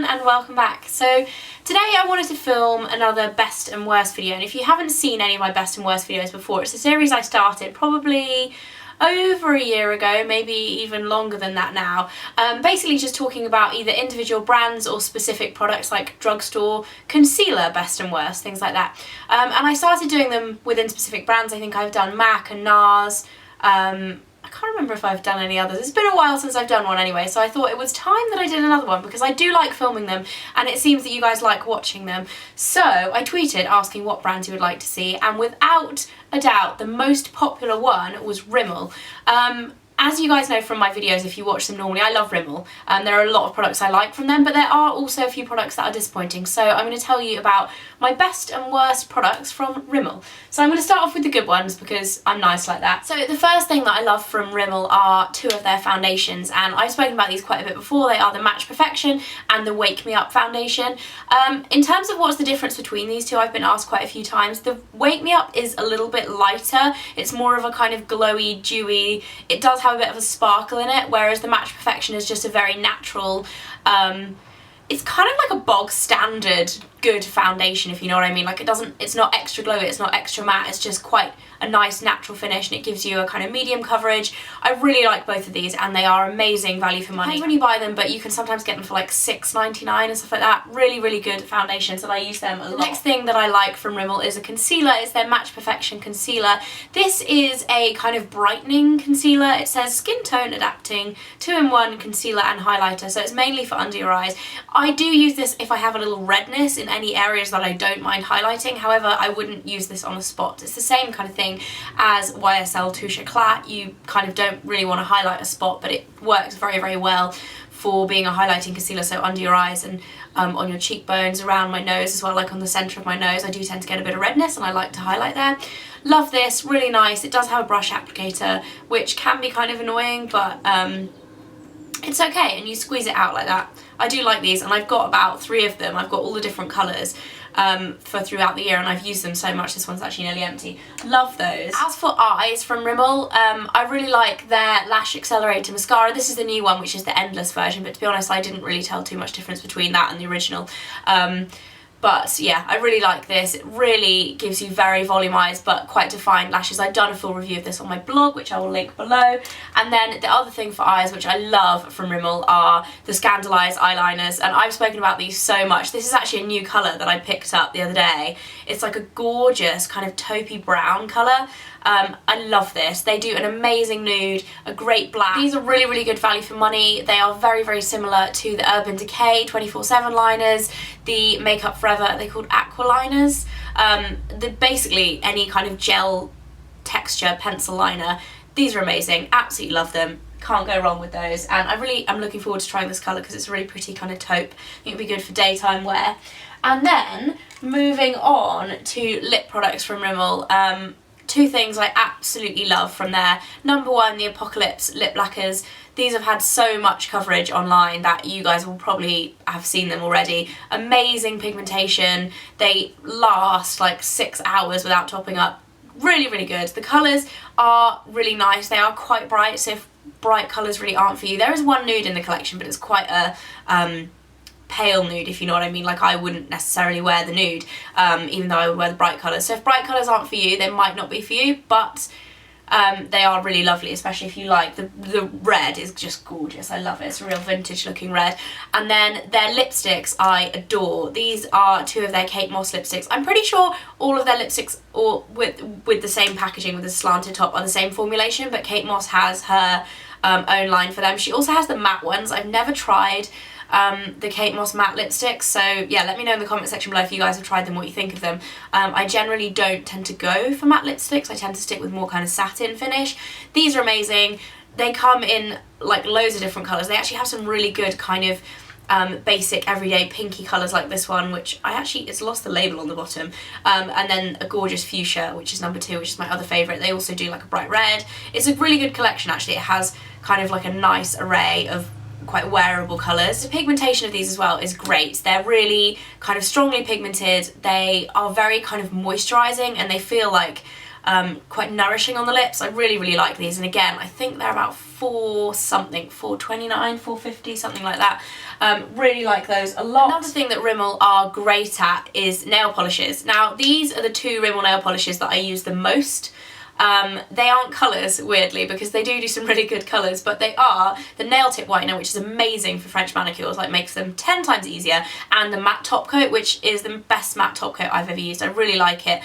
and welcome back. So today I wanted to film another best and worst video, and if you haven't seen any of my best and worst videos before, it's a series I started probably over a year ago, maybe even longer than that now. Basically just talking about either individual brands or specific products like drugstore concealer, best and worst, things like that. And I started doing them within specific brands. I think I've done MAC and NARS. I can't remember if I've done any others. It's been a while since I've done one anyway, so I thought it was time that I did another one because I do like filming them and it seems that you guys like watching them. So I tweeted asking what brands you would like to see, and without a doubt the most popular one was Rimmel. As you guys know from my videos, if you watch them normally, I love Rimmel. There are a lot of products I like from them, but there are also a few products that are disappointing. So I'm going to tell you about my best and worst products from Rimmel. So I'm going to start off with the good ones because I'm nice like that. So the first thing that I love from Rimmel are two of their foundations, and I've spoken about these quite a bit before. They are the Match Perfection and the Wake Me Up foundation. In terms of what's the difference between these two, I've been asked quite a few times. The Wake Me Up is a little bit lighter. It's more of a kind of glowy, dewy, it does have a bit of a sparkle in it, whereas the Match Perfection is just a very natural, it's kind of like a bog standard good foundation, if you know what I mean. Like it's not extra glowy, it's not extra matte, it's just quite a nice natural finish and it gives you a kind of medium coverage. I really like both of these and they are amazing value for money when you buy them, but you can sometimes get them for like $6.99 and stuff like that. Really, really good foundations and I use them a lot. The next thing that I like from Rimmel is a concealer. It's their Match Perfection concealer. This is a kind of brightening concealer. It says skin tone adapting 2-in-1 concealer and highlighter, so it's mainly for under your eyes. I do use this if I have a little redness in any areas that I don't mind highlighting. However, I wouldn't use this on a spot. It's the same kind of thing as YSL Touche Éclat. You kind of don't really want to highlight a spot, but it works very, very well for being a highlighting concealer, so under your eyes and on your cheekbones, around my nose as well, like on the centre of my nose. I do tend to get a bit of redness and I like to highlight there. Love this, really nice. It does have a brush applicator, which can be kind of annoying, but it's okay, and you squeeze it out like that. I do like these, and I've got about 3 of them. I've got all the different colours for throughout the year, and I've used them so much. This one's actually nearly empty. Love those. As for eyes from Rimmel, I really like their Lash Accelerator mascara. This is the new one, which is the Endless version, but to be honest, I didn't really tell too much difference between that and the original. But yeah, I really like this. It really gives you very volumized but quite defined lashes. I've done a full review of this on my blog, which I will link below. And then the other thing for eyes, which I love from Rimmel, are the Scandalised Eyeliners. And I've spoken about these so much. This is actually a new colour that I picked up the other day. It's like a gorgeous kind of taupey brown colour. I love this. They do an amazing nude, a great black. These are really, really good value for money. They are very, very similar to the Urban Decay 24/7 liners, the Makeup Forever, they're called Aqua liners. Basically any kind of gel texture pencil liner. These are amazing. Absolutely love them. Can't go wrong with those, and I'm looking forward to trying this colour because it's a really pretty kind of taupe. I think it'd be good for daytime wear. And then moving on to lip products from Rimmel. 2 things I absolutely love from there. Number 1, the Apocalypse'lip Lacquers. These have had so much coverage online that you guys will probably have seen them already. Amazing pigmentation. They last like 6 hours without topping up. Really, really good. The colours are really nice. They are quite bright, so if bright colours really aren't for you. There is one nude in the collection, but it's quite a pale nude, if you know what I mean. Like I wouldn't necessarily wear the nude, even though I would wear the bright colours. So if bright colours aren't for you, they might not be for you, but they are really lovely, especially if you like the red is just gorgeous. I love it. It's a real vintage looking red. And then their lipsticks I adore. These are 2 of their Kate Moss lipsticks. I'm pretty sure all of their lipsticks, or with the same packaging, with the slanted top, are the same formulation, but Kate Moss has her own line for them. She also has the matte ones. I've never tried the Kate Moss matte lipsticks, so yeah, let me know in the comment section below if you guys have tried them, what you think of them. I generally don't tend to go for matte lipsticks. I tend to stick with more kind of satin finish. These are amazing. They come in like loads of different colours. They actually have some really good kind of basic everyday pinky colours like this one, which it's lost the label on the bottom, and then a gorgeous fuchsia, which is number 2, which is my other favourite. They also do like a bright red. It's a really good collection actually. It has kind of like a nice array of quite wearable colours. The pigmentation of these as well is great. They're really kind of strongly pigmented. They are very kind of moisturising and they feel like quite nourishing on the lips. I really, really like these, and again, I think they're about $4 something, $4.29, $4.50, something like that. Really like those a lot. Another thing that Rimmel are great at is nail polishes. Now, these are the two Rimmel nail polishes that I use the most. They aren't colours, weirdly, because they do some really good colours, but they are the nail tip whitener, which is amazing for French manicures, like makes them 10 times easier, and the matte top coat, which is the best matte top coat I've ever used. I really like it.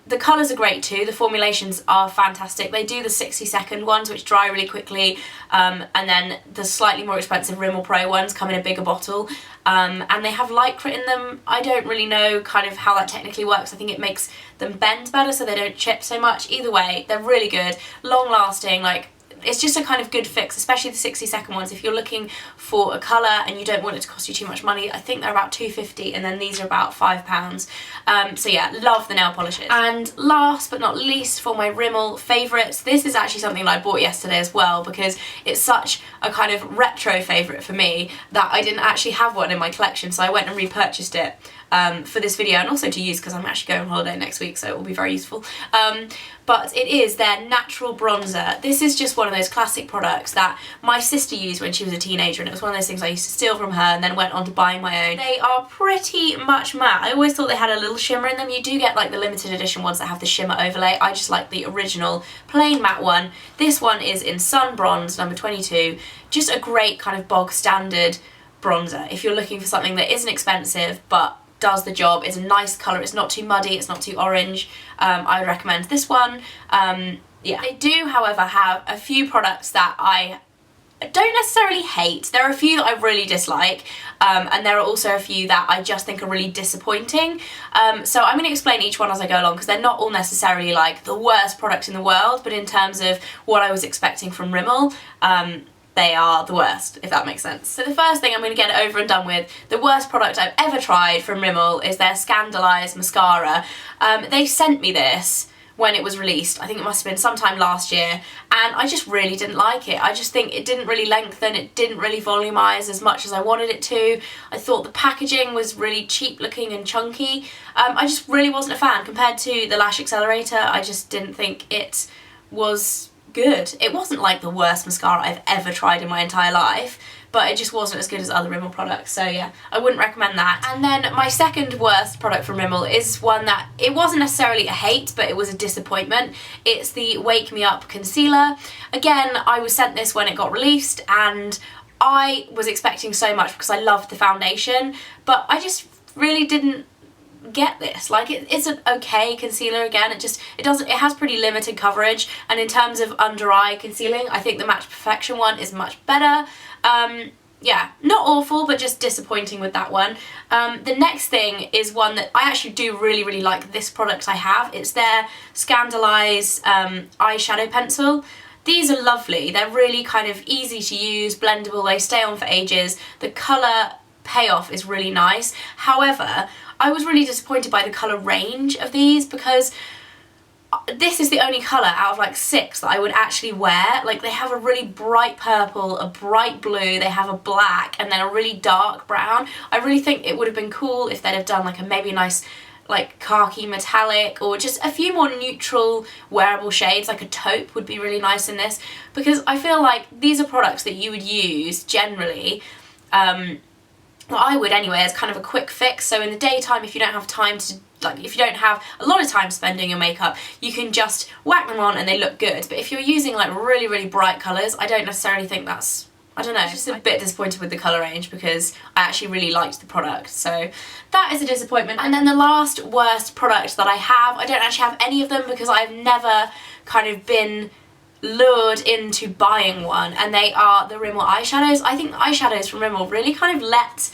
The colours are great too, the formulations are fantastic. They do the 60-second ones, which dry really quickly, and then the slightly more expensive Rimmel Pro ones come in a bigger bottle, and they have lycra in them. I don't really know kind of how that technically works. I think it makes them bend better so they don't chip so much. Either way, they're really good, long lasting, like it's just a kind of good fix, especially the 60-second ones. If you're looking for a colour and you don't want it to cost you too much money, I think they're about $2.50, and then these are about £5. So yeah, love the nail polishes. And last but not least, for my Rimmel favourites, this is actually something that I bought yesterday as well, because it's such a kind of retro favourite for me that I didn't actually have one in my collection, so I went and repurchased it for this video, and also to use because I'm actually going on holiday next week, so it will be very useful. But it is their natural bronzer. This is just one of those classic products that my sister used when she was a teenager, and it was one of those things I used to steal from her and then went on to buying my own. They are pretty much matte. I always thought they had a little shimmer in them. You do get like the limited edition ones that have the shimmer overlay. I just like the original plain matte one. This one is in Sun Bronze number 22. Just a great kind of bog standard bronzer if you're looking for something that isn't expensive but does the job. It's a nice colour, it's not too muddy, it's not too orange. I would recommend this one. Yeah. They do, however, have a few products that I don't necessarily hate. There are a few that I really dislike, and there are also a few that I just think are really disappointing. So I'm going to explain each one as I go along, because they're not all necessarily like the worst product in the world, but in terms of what I was expecting from Rimmel, they are the worst, if that makes sense. So the first thing I'm going to get it over and done with, the worst product I've ever tried from Rimmel is their Scandalize Mascara. They sent me this when it was released. I think it must have been sometime last year, and I just really didn't like it. I just think it didn't really lengthen, it didn't really volumise as much as I wanted it to. I thought the packaging was really cheap looking and chunky. I just really wasn't a fan. Compared to the Lash Accelerator, I just didn't think it was good. It wasn't like the worst mascara I've ever tried in my entire life, but it just wasn't as good as other Rimmel products, so yeah, I wouldn't recommend that. And then my second worst product from Rimmel is one that, it wasn't necessarily a hate, but it was a disappointment. It's the Wake Me Up Concealer. Again, I was sent this when it got released, and I was expecting so much because I loved the foundation, but I just really didn't get this. Like, it's an okay concealer. Again, it has pretty limited coverage, and in terms of under eye concealing, I think the Match Perfection one is much better. Yeah, not awful, but just disappointing with that one. The next thing is one that I actually do really like this product I have. It's their Scandalize eyeshadow pencil. These are lovely. They're really kind of easy to use, blendable, they stay on for ages. The colour payoff is really nice. However, I was really disappointed by the colour range of these, because this is the only colour out of like 6 that I would actually wear. Like, they have a really bright purple, a bright blue, they have a black, and then a really dark brown. I really think it would have been cool if they'd have done like a maybe nice like khaki metallic, or just a few more neutral wearable shades. Like a taupe would be really nice in this, because I feel like these are products that you would use generally, well, I would anyway, as kind of a quick fix. So in the daytime, if you don't have time to, like, if you don't have a lot of time spending your makeup, you can just whack them on and they look good. But if you're using like really bright colours, I don't necessarily think that's, I don't know, I'm just a bit disappointed with the colour range, because I actually really liked the product. So that is a disappointment. And then the last worst product that I have, I don't actually have any of them because I've never kind of been lured into buying one, and they are the Rimmel eyeshadows. I think the eyeshadows from Rimmel really kind of let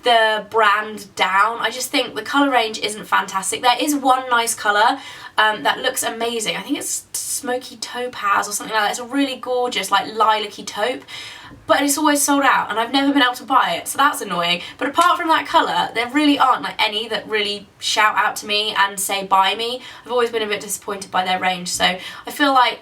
the brand down. I just think the colour range isn't fantastic. There is one nice colour that looks amazing. I think it's Smoky Topaz or something like that. It's a really gorgeous like lilac-y taupe, but it's always sold out and I've never been able to buy it, so that's annoying. But apart from that colour, there really aren't like any that really shout out to me and say buy me. I've always been a bit disappointed by their range, so I feel like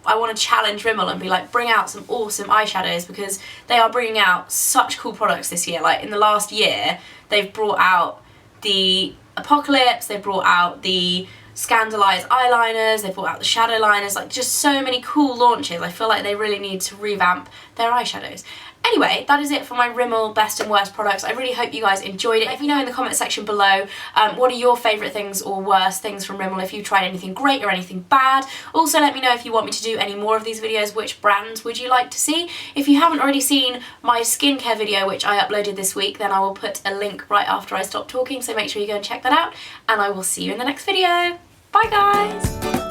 I want to challenge Rimmel and be like, bring out some awesome eyeshadows, because they are bringing out such cool products this year. Like in the last year, they've brought out the Apocalypse, they've brought out the Scandalised Eyeliners, they brought out the shadow liners, like just so many cool launches. I feel like they really need to revamp their eyeshadows. Anyway, that is it for my Rimmel best and worst products. I really hope you guys enjoyed it. Let me know in the comment section below what are your favourite things or worst things from Rimmel, if you tried anything great or anything bad. Also let me know if you want me to do any more of these videos, which brands would you like to see. If you haven't already seen my skincare video, which I uploaded this week, then I will put a link right after I stop talking, so make sure you go and check that out, and I will see you in the next video. Bye guys!